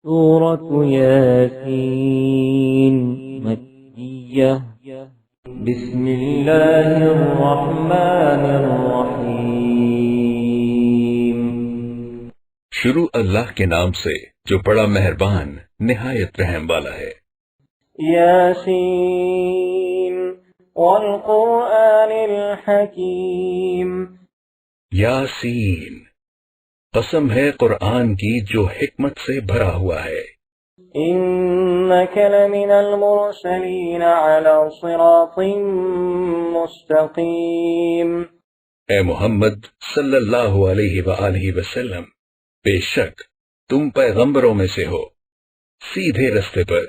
سورة ياسين مكية بسم الله الرحمن الرحیم۔ شروع اللہ کے نام سے جو بڑا مہربان نہایت رحم والا ہے۔ یاسین والقرآن الحکیم۔ یاسین، قسم ہے قرآن کی جو حکمت سے بھرا ہوا ہے۔ انک لمن المرسلین علی صراط مستقیم۔ اے محمد صلی اللہ علیہ وآلہ وسلم، بے شک تم پیغمبروں میں سے ہو، سیدھے رستے پر۔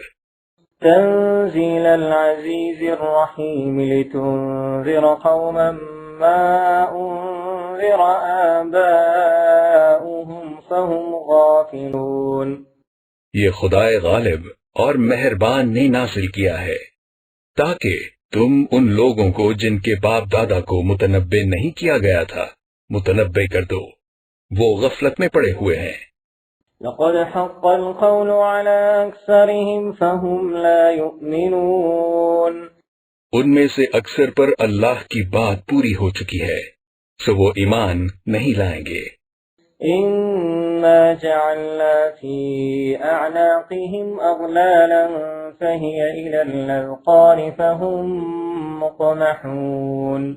تنزیل العزیز الرحیم لتنذر قوما ما انذر آباؤهم فهم غافلون۔ یہ خدائے غالب اور مہربان نے نازل کیا ہے تاکہ تم ان لوگوں کو جن کے باپ دادا کو متنبع نہیں کیا گیا تھا متنبع کر دو، وہ غفلت میں پڑے ہوئے ہیں۔ لقد حق القول على اکثرهم فهم لا يؤمنون۔ ان میں سے اکثر پر اللہ کی بات پوری ہو چکی ہے، سو وہ ایمان نہیں لائیں گے۔ انا جعلنا في اعناقهم اغلالا فهي الى الاذقان فهم مقمحون۔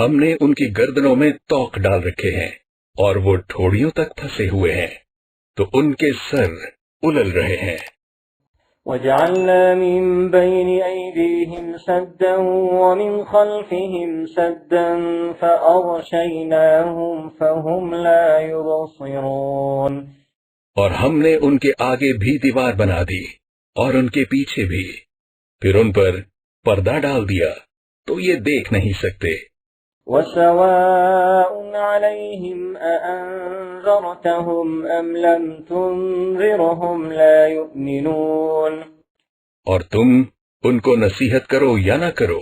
ہم نے ان کی گردنوں میں توق ڈال رکھے ہیں اور وہ ٹھوڑیوں تک پھنسے ہوئے ہیں، تو ان کے سر الل رہے ہیں۔ وجعلنا من بين أيديهم سدا ومن خلفهم سدا فأغشيناهم فهم لا يبصرون۔ اور ہم نے ان کے آگے بھی دیوار بنا دی اور ان کے پیچھے بھی، پھر ان پر پردہ ڈال دیا تو یہ دیکھ نہیں سکتے۔ وسواء عليهم أأنذرتهم أم لم تنذرهم لا يؤمنون۔ اور تم ان کو نصیحت کرو یا نہ کرو،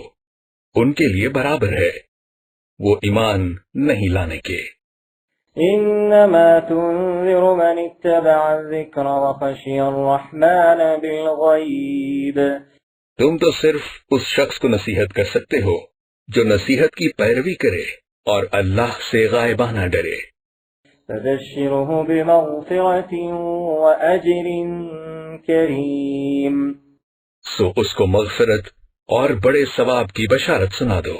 ان کے لیے برابر ہے، وہ ایمان نہیں لانے کے۔ انما تنذر من اتبع الذکر وخشی الرحمن بالغیب۔ تم تو صرف اس شخص کو نصیحت کر سکتے ہو جو نصیحت کی پیروی کرے اور اللہ سے غائبانہ ڈرے۔ فبشرہ بمغفرۃ واجر کریم۔ سو اس کو مغفرت اور بڑے ثواب کی بشارت سنا دو۔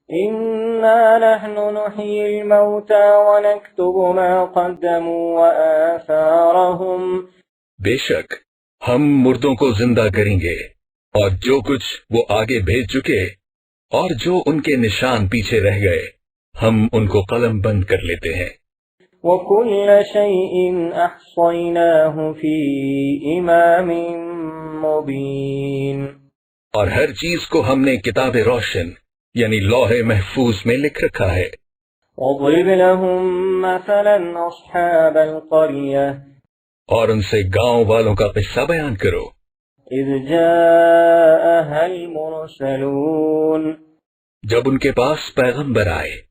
انا نحن نحیی الموتى ونکتب ما قدموا وآثارهم۔ بے شک ہم مردوں کو زندہ کریں گے اور جو کچھ وہ آگے بھیج چکے اور جو ان کے نشان پیچھے رہ گئے ہم ان کو قلم بند کر لیتے ہیں۔ وَكُلَّ شَيْءٍ أَحْصَيْنَاهُ فِي إِمَامٍ مُبِينٍ۔ اور ہر چیز کو ہم نے کتاب روشن یعنی لوح محفوظ میں لکھ رکھا ہے۔ وَاضْرِبْ لَهُمْ مَثَلًا أَصْحَابَ الْقَرْيَةِ۔ اور ان سے گاؤں والوں کا قصہ بیان کرو۔ إِذْ جَاءَهَا الْمُرْسَلُونَ۔ جب ان کے پاس پیغمبر آئے۔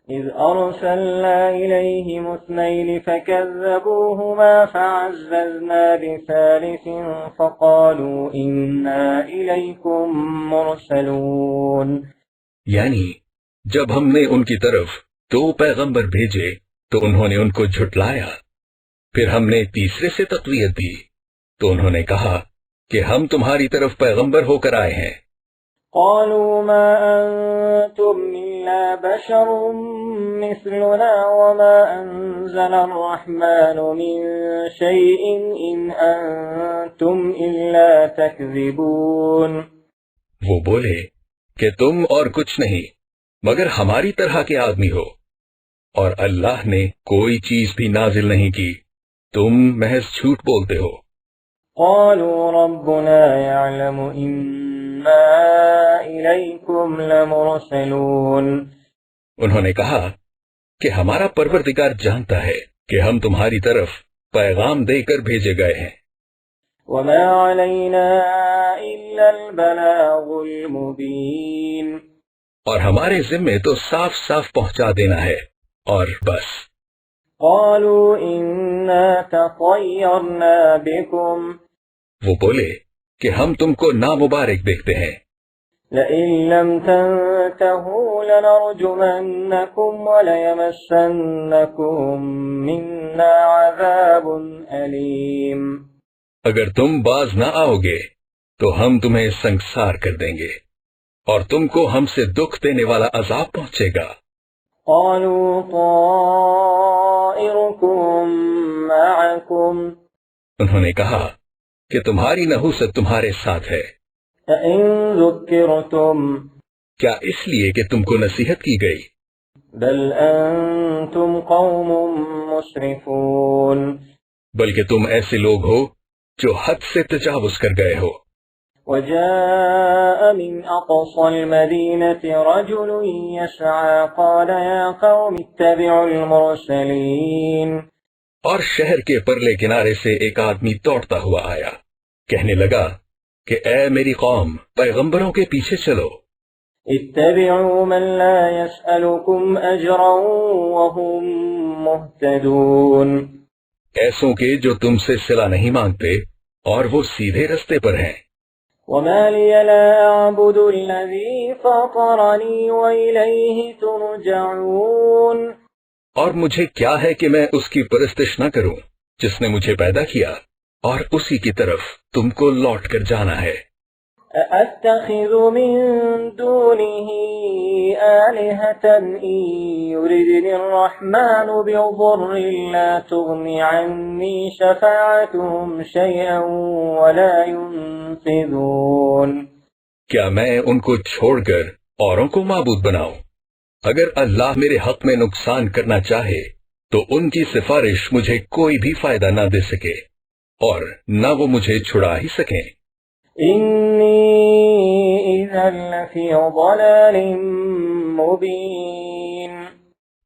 إِذْ أَرْسَلْنَا إِلَيْهِمُ اثْنَيْنِ فَكَذَّبُوهُمَا فَعَزَّزْنَا بِثَالِثٍ فَقَالُوا إِنَّا إِلَيْكُمْ مُرْسَلُونَ۔ یعنی جب ہم نے ان کی طرف 2 پیغمبر بھیجے تو انہوں نے ان کو جھٹلایا، پھر ہم نے تیسرے سے تقویت دی تو انہوں نے کہا کہ ہم تمہاری طرف پیغمبر ہو کر آئے ہیں۔ قالوا ما أنتم إلا بشر مثلنا وما أنزل الرحمن من شيء إن أنتم إلا تكذبون۔ وہ بولے کہ تم اور کچھ نہیں مگر ہماری طرح کے آدمی ہو، اور اللہ نے کوئی چیز بھی نازل نہیں کی، تم محض جھوٹ بولتے ہو۔ قالوا ربنا يعلم إنا إليكم لمرسلون۔ انہوں نے کہا کہ ہمارا پروردگار جانتا ہے کہ ہم تمہاری طرف پیغام دے کر بھیجے گئے ہیں۔ وما علينا إلا البلاغ المبين۔ اور ہمارے ذمے تو صاف صاف پہنچا دینا ہے اور بس۔ قالوا إنا تطيرنا بكم وہ بولے کہ ہم تم کو نامبارک دیکھتے ہیں، لئن لم تنتهوا لنرجمنكم وليمسنكم منا عذاب أليم۔ اگر تم باز نہ آؤ گے تو ہم تمہیں سنگسار کر دیں گے اور تم کو ہم سے دکھ دینے والا عذاب پہنچے گا۔ قالوا طائركم معكم انہوں نے کہا کہ تمہاری نحوست تمہارے ساتھ ہے، فإن ذكرتم کیا اس لیے کہ تم کو نصیحت کی گئی؟ بل أنتم قوم مسرفون، بلکہ تم ایسے لوگ ہو جو حد سے تجاوز کر گئے ہو۔ وجاء من أقصى المدينة رجل يسعى قال يا قوم اتبعوا المرسلين۔ اور شہر کے پرلے کنارے سے ایک آدمی دوڑتا ہوا آیا، کہنے لگا کہ اے میری قوم، پیغمبروں کے پیچھے چلو۔ اتبعوا من لا يسألكم أجرا وهم مهتدون، ایسوں کے جو تم سے صلہ نہیں مانگتے اور وہ سیدھے رستے پر ہیں۔ وما لي لا أعبد الذي فطرني وإليه ترجعون، اور مجھے کیا ہے کہ میں اس کی پرستش نہ کروں جس نے مجھے پیدا کیا، اور اسی کی طرف تم کو لوٹ کر جانا ہے۔ أأتخذ من دونه آلهة إن يردني الرحمن بضر لا تغن عني شفاعتهم شيئا ولا ينقذون۔ کیا میں ان کو چھوڑ کر اوروں کو معبود بناؤں؟ اگر اللہ میرے حق میں نقصان کرنا چاہے تو ان کی سفارش مجھے کوئی بھی فائدہ نہ دے سکے اور نہ وہ مجھے چھڑا ہی سکیں۔ إني إذا لفي ضلال مبين،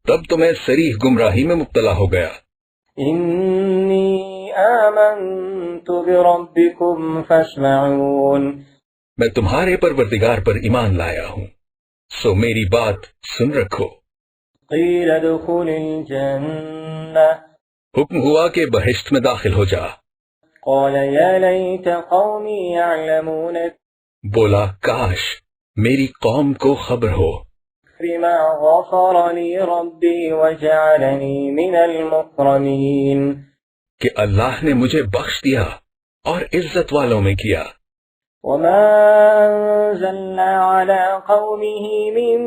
تب تو میں صریح گمراہی میں مبتلا ہو گیا۔ إني آمنت بربكم فاسمعون، میں تمہارے پروردگار پر ایمان لایا ہوں، سو میری بات سن رکھو۔ قيل ادخل الجنة، حکم ہوا کہ بہشت میں داخل ہو جا۔ قال يا ليت قومي يعلمون بولا کاش میری قوم کو خبر ہو بما غفر لي ربي وجعلني من المكرمين، کہ اللہ نے مجھے بخش دیا اور عزت والوں میں کیا۔ وما أنزلنا على قومه من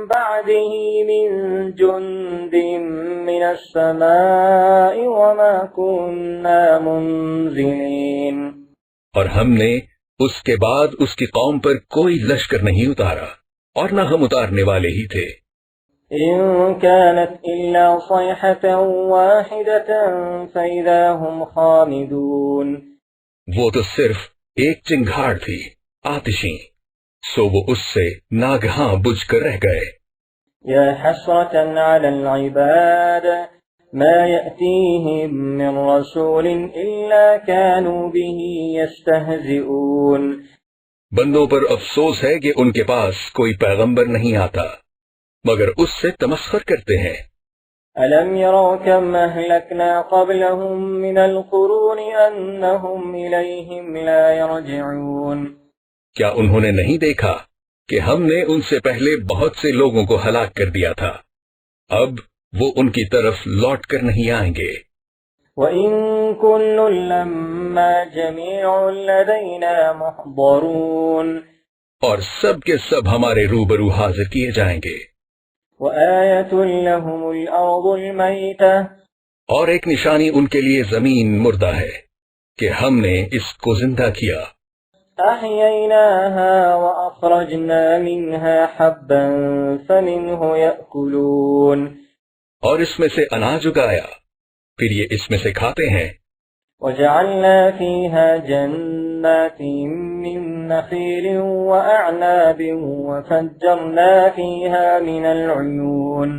بعده من جند من السماء وما كنا منزلين، اور ہم نے اس کے بعد اس کی قوم پر کوئی لشکر نہیں اتارا اور نہ ہم اتارنے والے ہی تھے۔ إن كانت إلا صيحة واحدة فإذا هم خامدون، وہ تو صرف ایک چنگھاڑ تھی آتشیں، سو وہ اس سے ناگہاں بجھ کر رہ گئے۔ يا حسرة على العباد ما يأتيهم من رسول إلا كانوا به يستهزئون، بندوں پر افسوس ہے کہ ان کے پاس کوئی پیغمبر نہیں آتا مگر اس سے تمسخر کرتے ہیں۔ ألم يروا كم أهلكنا قبلهم من القرون أنهم إليهم لا يرجعون، کیا انہوں نے نہیں دیکھا کہ ہم نے ان سے پہلے بہت سے لوگوں کو ہلاک کر دیا تھا، اب وہ ان کی طرف لوٹ کر نہیں آئیں گے۔ وَإِن كُلٌّ لَّمَّا جَمِيعٌ لَّدَيْنَا مُحْضَرُونَ، اور سب کے سب ہمارے روبرو حاضر کیے جائیں گے۔ وَآيَةٌ لَّهُمُ الْأَرْضُ الْمَيْتَةُ، اور ایک نشانی ان کے لیے زمین مردہ ہے کہ ہم نے اس کو زندہ کیا۔ أَحْيَيْنَاهَا وَأَخْرَجْنَا مِنْهَا حَبًّا فَمِنْهُ يَأْكُلُونَ، اور اس میں سے اناج اگایا، پھر یہ اس میں سے کھاتے ہیں۔ وَجَعَلْنَا فِيهَا جَنَّاتٍ مِّن نَّخِيلٍ وَأَعْنَابٍ وَفَجَّرْنَا فِيهَا مِنَ الْعُيُونِ،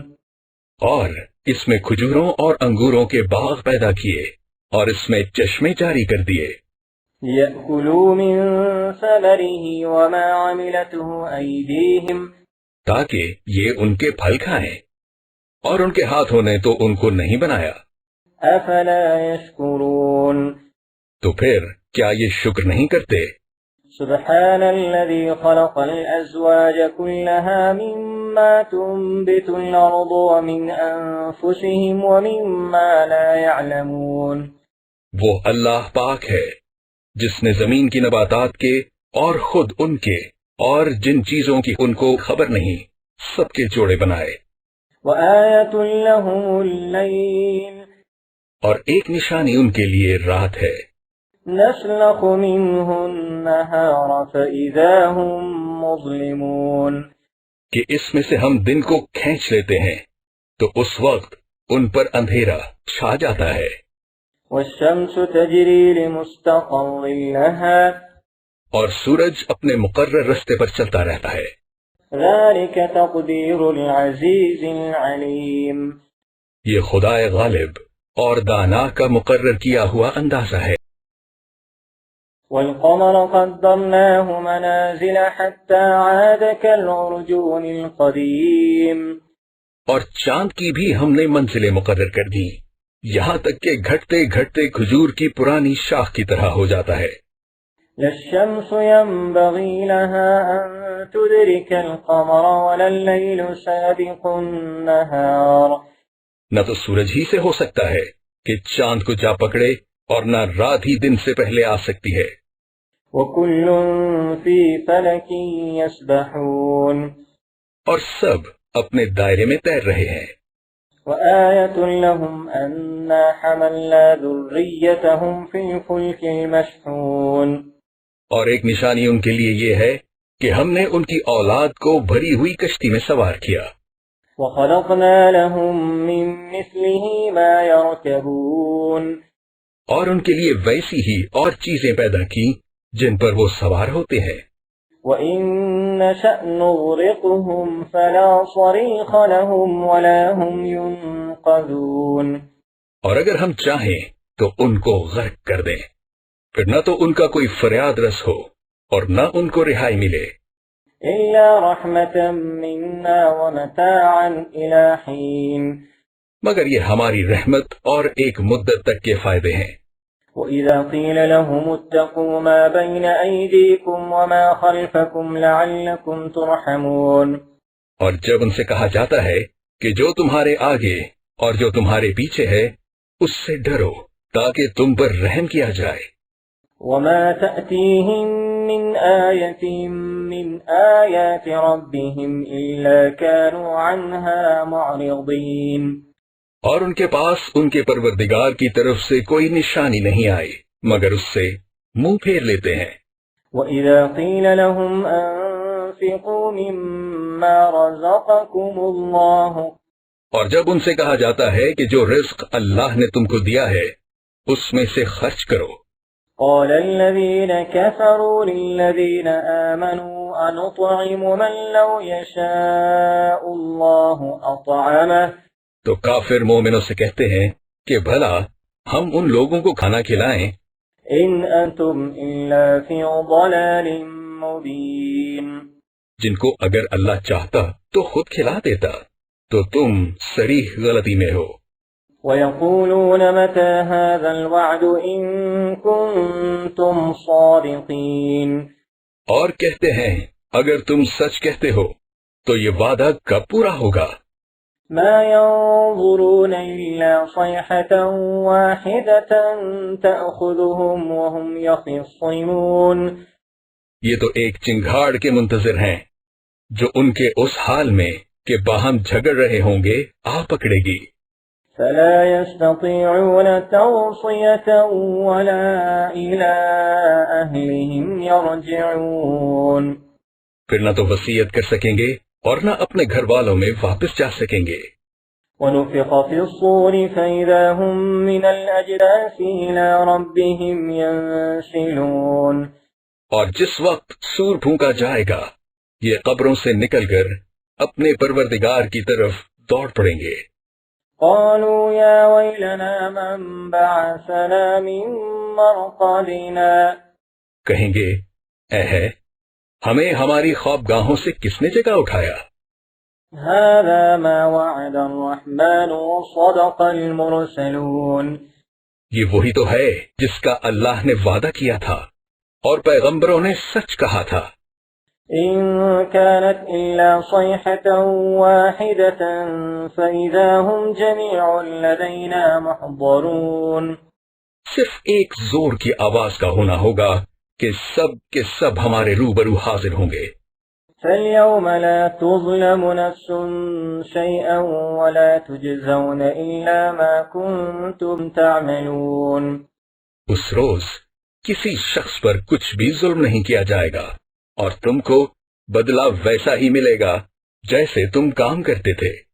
اور اس میں کھجوروں اور انگوروں کے باغ پیدا کیے اور اس میں چشمے جاری کر دیے۔ لِيَأْكُلُوا مِن ثَمَرِهِ وَمَا عَمِلَتْهُ أَيْدِيهِمْ، تاکہ یہ ان کے پھل کھائیں اور ان کے ہاتھوں نے تو ان کو نہیں بنایا، أفلا يشكرون تو پھر کیا یہ شکر نہیں کرتے؟ سبحان الذي خلق الأزواج كلها مما تنبت الأرض ومن أنفسهم ومما لا يعلمون۔ وہ اللہ پاک ہے جس نے زمین کی نباتات کے اور خود ان کے اور جن چیزوں کی ان کو خبر نہیں سب کے جوڑے بنائے۔ وآية لهم الليل اور ایک نشانی ان کے لیے رات ہے، نسلخ منه النهار فإذا هم مظلمون، کہ اس میں سے ہم دن کو کھینچ لیتے ہیں تو اس وقت ان پر اندھیرا چھا جاتا ہے۔ والشمس تجري لمستقر لها، اور سورج اپنے مقرر رستے پر چلتا رہتا ہے۔ ذلك تقدير العزيز العليم، یہ خدائے غالب اور دانا کا مقرر کیا ہوا اندازہ ہے۔ والقمر قدرناه منازل حتى عاد كالعرجون القديم، اور چاند کی بھی ہم نے منزلیں مقرر کر دی یہاں تک کہ گھٹتے گھٹتے کھجور کی پرانی شاخ کی طرح ہو جاتا ہے۔ لا الشمس ينبغي لها أن تدرك القمر ولا الليل سابق النهار، نہ تو سورج ہی سے ہو سکتا ہے کہ چاند کو جا پکڑے اور نہ رات ہی دن سے پہلے آ سکتی ہے۔ وكل في فلك يسبحون، اور سب اپنے دائرے میں تیر رہے ہیں۔ وآية لهم أنا حملنا ذريتهم في الفلك المشحون، اور ایک نشانی ان کے لیے یہ ہے کہ ہم نے ان کی اولاد کو بھری ہوئی کشتی میں سوار کیا۔ وخلقنا لهم من مثله ما يركبون، اور ان کے لیے ویسی ہی اور چیزیں پیدا کی جن پر وہ سوار ہوتے ہیں۔ وَإِن نَّشَأْ نُغْرِقْهُمْ فَلَا صَرِيخَ لَهُمْ وَلَا هُمْ يُنقَذُونَ، اور اگر ہم چاہیں تو ان کو غرق کر دیں، پھر نہ تو ان کا کوئی فریاد رس ہو اور نہ ان کو رہائی ملے، إِلَّا رَحْمَةً مِّنَّا وَمَتَاعًا إِلَىٰ حِينٍ، مگر یہ ہماری رحمت اور ایک مدت تک کے فائدے ہیں۔ وَإِذَا قِيلَ لَهُمُ اتَّقُوا مَا بَيْنَ أَيْدِيكُمْ وَمَا خَلْفَكُمْ لَعَلَّكُمْ تُرْحَمُونَ، اور جب ان سے کہا جاتا ہے کہ جو تمہارے آگے اور جو تمہارے پیچھے ہے اس سے ڈرو تاکہ تم پر رحم کیا جائے۔ وَمَا تَأْتِيهِم مِّنْ آيَةٍ مِّنْ آيَاتِ رَبِّهِمْ إِلَّا كَانُوا عَنْهَا مُعْرِضِينَ، اور ان کے پاس ان کے پروردگار کی طرف سے کوئی نشانی نہیں آئی مگر اس سے منہ پھیر لیتے ہیں۔ وَإِذَا قِيلَ لَهُمْ أَنفِقُوا مِمَّا رَزَقَكُمُ اللَّهُ، اور جب ان سے کہا جاتا ہے کہ جو رزق اللہ نے تم کو دیا ہے اس میں سے خرچ کرو، قَالَ الَّذِينَ كَفَرُوا لِلَّذِينَ آمَنُوا أَنُطْعِمُ مَن لَّوْ يَشَاءُ اللَّهُ أَطْعَمَهُ، تو کافر مومنوں سے کہتے ہیں کہ بھلا ہم ان لوگوں کو کھانا کھلائیں، إِنْ أَنْتُمْ إِلَّا فِي ضَلَالٍ مُّبِينٍ، جن کو اگر اللہ چاہتا تو خود کھلا دیتا، تو تم صریح غلطی میں ہو۔ وَيَقُولُونَ مَتَى هَٰذَا الْوَعْدُ إِن كُنتُمْ صَادِقِينَ، اور کہتے ہیں اگر تم سچ کہتے ہو تو یہ وعدہ کب پورا ہوگا؟ مَا يَنظُرُونَ إِلَّا صَيْحَةً وَاحِدَةً تَأْخُذُهُمْ وَهُمْ يَخِصِّمُونَ، یہ تو ایک چنگھاڑ کے منتظر ہیں جو ان کے اس حال میں کہ باہم جھگڑ رہے ہوں گے آ پکڑے گی۔ فَلَا يَسْتَطِيعُونَ تَوْصِيَةً وَلَا إِلَىٰ أَهْلِهِمْ يَرْجِعُونَ، پھر نہ تو وصیت کر سکیں گے اور نہ اپنے گھر والوں میں واپس جا سکیں گے۔ وَنُفِخَ فِي الصُّورِ فَإِذَا هُم مِّنَ الْأَجْدَاثِ إِلَىٰ رَبِّهِمْ يَنسِلُونَ، اور جس وقت سور پھونکا جائے گا یہ قبروں سے نکل کر اپنے پروردگار کی طرف دوڑ پڑیں گے۔ قَالُوا يَا وَيْلَنَا مَن بَعَثَنَا مِن مَّرْقَدِنَا، کہیں گے اے ہے ہمیں ہماری خوابگاہوں سے کس نے جگہ اٹھایا؟ هذا ما وعد الرحمن وصدق المرسلون. یہ وہی تو ہے جس کا اللہ نے وعدہ کیا تھا اور پیغمبروں نے سچ کہا تھا. إن كانت إلا صيحة واحدة فإذا هم جميع لدينا محضرون. صرف ایک زور کی آواز کا ہونا ہوگا کہ سب کے سب ہمارے روبرو حاضر ہوں گے. فاليوم لا تظلم نفس شيئا ولا تجزون إلا ما كنتم تعملون. اس روز کسی شخص پر کچھ بھی ظلم نہیں کیا جائے گا اور تم کو بدلہ ویسا ہی ملے گا جیسے تم کام کرتے تھے.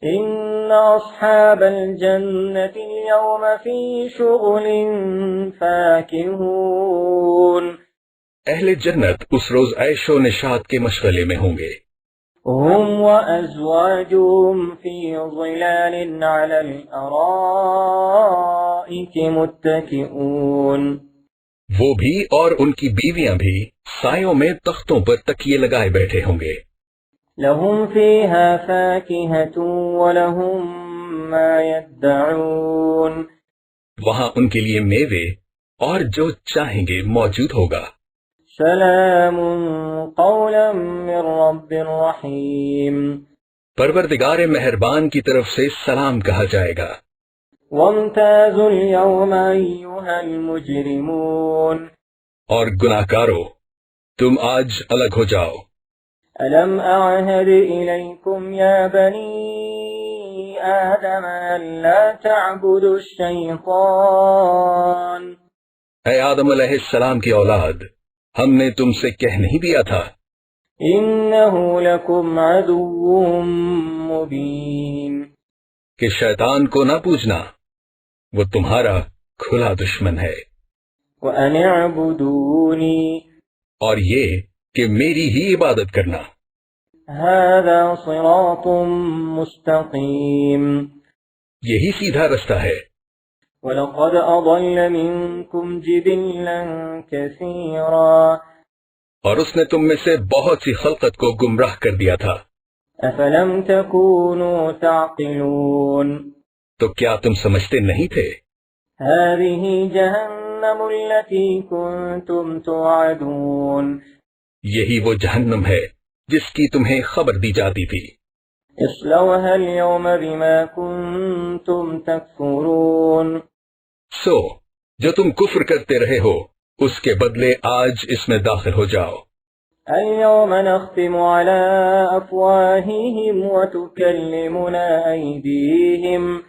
إن أصحاب الجنة اليوم في شغل فاكهون. اہل جنت اس روز عیش و نشاط کے مشغلے میں ہوں گے. هم وأزواجهم في ظلال على الأرائك متكئون. وہ بھی اور ان کی بیویاں بھی سایوں میں تختوں پر تکیے لگائے بیٹھے ہوں گے. لهم فيها فاكهة ولهم ما يدعون. وہاں ان کے لیے میوے اور جو چاہیں گے موجود ہوگا. سلام قولا من رب رحيم. پروردگار مہربان کی طرف سے سلام کہا جائے گا. وامتازوا اليوم أيها المجرمون. اور گناہ کارو تم آج الگ ہو جاؤ. ألم أعهد إليكم يا بني آدم ألا تعبدوا الشيطان. اے آدم علیہ السلام کی اولاد، ہم نے تم سے کہہ نہیں دیا تھا إنه لكم عدو مبين. کہ شیطان کو نہ پوجنا، وہ تمہارا کھلا دشمن ہے. وأن اعبدوني. اور یہ کہ میری ہی عبادت کرنا. هذا صراط مستقيم. یہی سیدھا رستہ ہے. وَلَقَدْ أَضَلَّ مِنكُمْ جِبِلًّا كَثِيرًا. اور اس نے تم میں سے بہت سی خلقت کو گمراہ کر دیا تھا. أَفَلَمْ تَكُونُوا تَعْقِلُونَ. تو کیا تم سمجھتے نہیں تھے؟ هَذِهِ جَهَنَّمُ الَّتِي كُنتُمْ تُوعَدُونَ. یہی وہ جہنم ہے جس کی تمہیں خبر دی جاتی تھی. اصلوها اليوم بما كنتم تكفرون. سو جو تم کفر کرتے رہے ہو اس کے بدلے آج اس میں داخل ہو جاؤ. اليوم نختم على أفواههم وتكلمنا أيديهم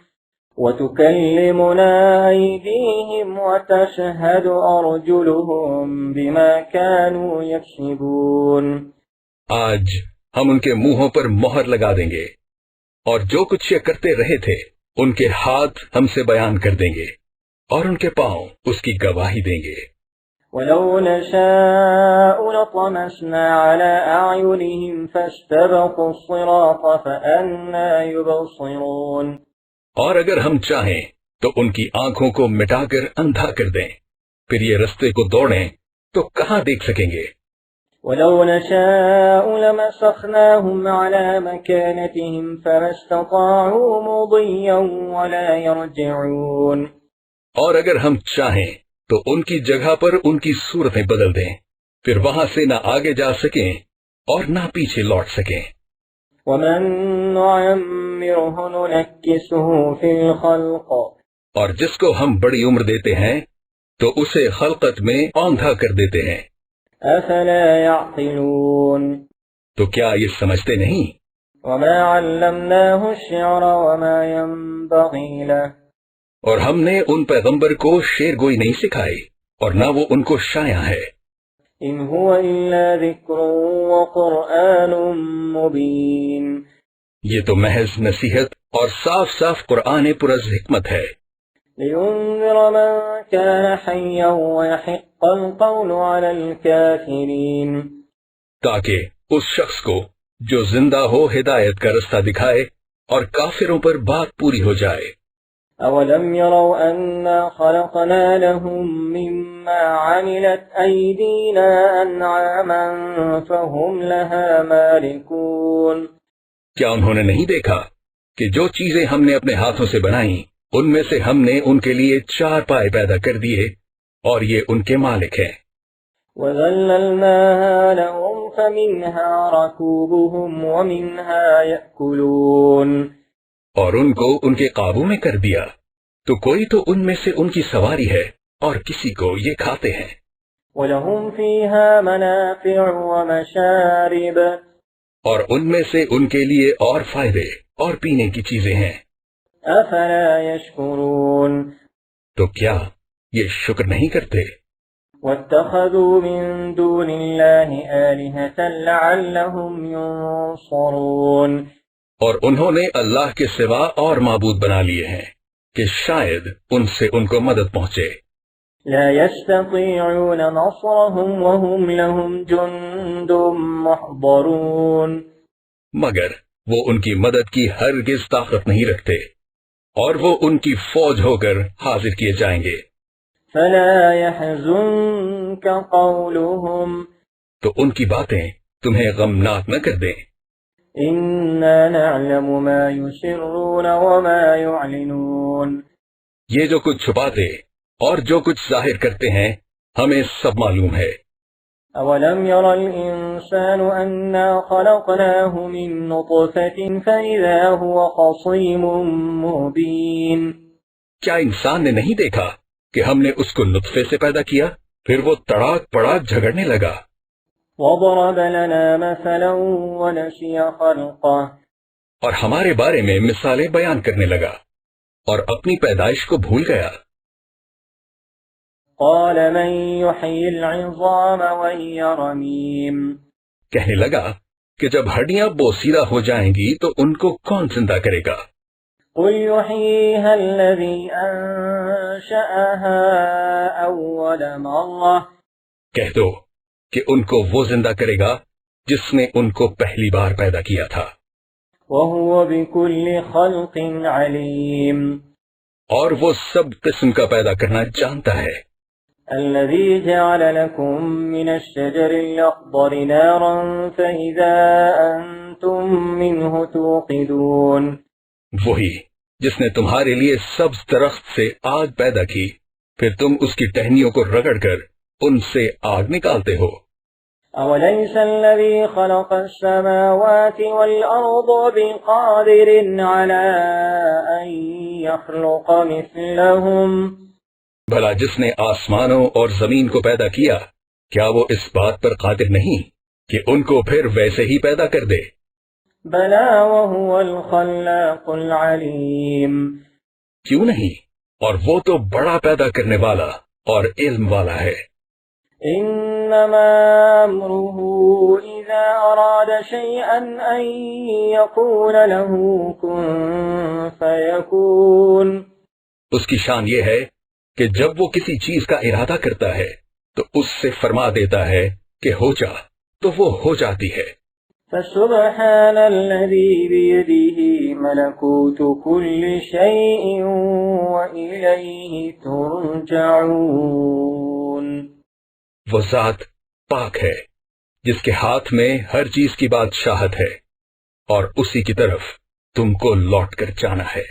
وتشهد أرجلهم بما كانوا يكسبون. آج ہم ان کے منہوں پر مہر لگا دیں گے اور جو کچھ یہ کرتے رہے تھے ان کے ہاتھ ہم سے بیان کر دیں گے اور ان کے پاؤں اس کی گواہی دیں گے. وَلَوْ نَشَاءُ لَطَمَسْنَا عَلَى أَعْيُنِهِمْ فَاسْتَبَقُوا الصِّرَاطَ فَأَنَّى يُبْصِرُونَ. اور اگر ہم چاہیں تو ان کی آنکھوں کو مٹا کر اندھا کر دیں، پھر یہ رستے کو دوڑیں تو کہاں دیکھ سکیں گے. وَلَوْ نَشَاءُ لَمَسَخْنَاهُمْ عَلَى مَكَانَتِهِمْ فَمَا اسْتَطَاعُوا مُضِيًّا وَلَا يَرْجِعُونَ. اور اگر ہم چاہیں تو ان کی جگہ پر ان کی صورتیں بدل دیں، پھر وہاں سے نہ آگے جا سکیں اور نہ پیچھے لوٹ سکیں. وَمَن نُعَمِّرْهُ نُنَكِّسْهُ فِي الْخَلْقِ. اور جس کو ہم بڑی عمر دیتے ہیں تو اسے خلقت میں اوندھا کر دیتے ہیں. أَفَلَا يَعْقِلُونَ. تو کیا یہ سمجھتے نہیں؟ وَمَا عَلَّمْنَاهُ الشِّعْرَ وَمَا يَنبَغِي لَهُ. اور ہم نے ان پیغمبر کو شعر گوئی نہیں سکھائی اور نہ وہ ان کو شایع ہے. إِنْ هُوَ إِلَّا ذِكْرٌ وَقُرْآنٌ مُبِينٌ. یہ تو محض نصیحت اور صاف صاف قرآن پرز حکمت ہے. لِيُنذِرَ مَن كَانَ حَيًّا وَيَحِقَّ الْقَوْلُ عَلَى الْكَافِرِينَ. تاکہ اس شخص کو جو زندہ ہو ہدایت کا رستہ دکھائے اور کافروں پر بات پوری ہو جائے. أَوَلَمْ يَرَوْا أَنَّا خَلَقْنَا لَهُم مِّمَّا عَمِلَتْ أَيْدِينَا أَنْعَامًا فَهُمْ لَهَا مَالِكُونَ. کیا انہوں نے نہیں دیکھا کہ جو چیزیں ہم نے اپنے ہاتھوں سے بنائیں ان میں سے ہم نے ان کے لیے 4 پائے پیدا کر دیے اور یہ ان کے مالک ہیں۔ وَذَلَّلْنَاهَا لَهُمْ فَمِنْهَا رَكُوبُهُمْ وَمِنْهَا يَأْكُلُونَ، اور ان کو ان کے قابو میں کر دیا، تو کوئی تو ان میں سے ان کی سواری ہے اور کسی کو یہ کھاتے ہیں۔ وَلَهُمْ فِيهَا مَنَافِعُ وَمَشَارِبُ، اور ان میں سے ان کے لیے اور فائدے اور پینے کی چیزیں ہیں۔ أَفَلَا يَشْكُرُونَ، تو کیا یہ شکر نہیں کرتے؟ وَاتَّخَذُوا مِن دُونِ اللَّهِ آلِهَةً لَعَلَّهُمْ يُنصَرُونَ، اور انہوں نے اللہ کے سوا اور معبود بنا لیے ہیں کہ شاید ان سے ان کو مدد پہنچے۔ لا يستطيعون نصرهم وهم لهم جند محضرون، مگر وہ ان کی مدد کی ہرگز طاقت نہیں رکھتے اور وہ ان کی فوج ہو کر حاضر کیے جائیں گے۔ فلا يحزنك قولهم، تو ان کی باتیں تمہیں غمناک نہ کر دیں۔ إنا نعلم ما يسرون وما يعلنون، یہ جو کچھ چھپاتے اور جو کچھ ظاہر کرتے ہیں ہمیں سب معلوم ہے۔ أولم ير الإنسان أنا خلقناه من نطفة فإذا هو خصيم مبين، کیا انسان نے نہیں دیکھا کہ ہم نے اس کو نطفے سے پیدا کیا پھر وہ تڑاک پڑاک جھگڑنے لگا۔ وضرب لنا مثلا ونسي خلقه، اور ہمارے بارے میں مثالیں بیان کرنے لگا اور اپنی پیدائش کو بھول گیا۔ قال من يحيي العظام وهي رميم، کہنے لگا کہ جب ہڈیاں بوسیدہ ہو جائیں گی تو ان کو کون زندہ کرے گا؟ قل يحييها الذي أنشأها أول مرة، کہہ دو کہ ان کو وہ زندہ کرے گا جس نے ان کو پہلی بار پیدا کیا تھا، وهو بكل خلق عليم، اور وہ سب قسم کا پیدا کرنا جانتا ہے۔ الذي جعل لكم من الشجر الأخضر نارا فإذا أنتم منه توقدون، وہی جس نے تمہارے لیے سبز درخت سے آگ پیدا کی پھر تم اس کی ٹہنیوں کو رگڑ کر ان سے آگ نکالتے ہو۔ أوليس الذي خلق السماوات والأرض بقادر على أن يخلق مثلهم، بھلا جس نے آسمانوں اور زمین کو پیدا کیا کیا وہ اس بات پر قادر نہیں کہ ان کو پھر ویسے ہی پیدا کر دے؟ بلى وهو الخلاق العليم، کیوں نہیں، اور وہ تو بڑا پیدا کرنے والا اور علم والا ہے۔ إنما أمره إذا أراد شيئا أن يقول له كن فيكون، اس کی شان یہ ہے کہ جب وہ کسی چیز کا ارادہ کرتا ہے تو اس سے فرما دیتا ہے کہ ہو جا تو وہ ہو جاتی ہے۔ فسبحان الذي بيده ملكوت كل شيء وإليه ترجعون، وہ ذات پاک ہے جس کے ہاتھ میں ہر چیز کی بادشاہت ہے اور اسی کی طرف تم کو لوٹ کر جانا ہے۔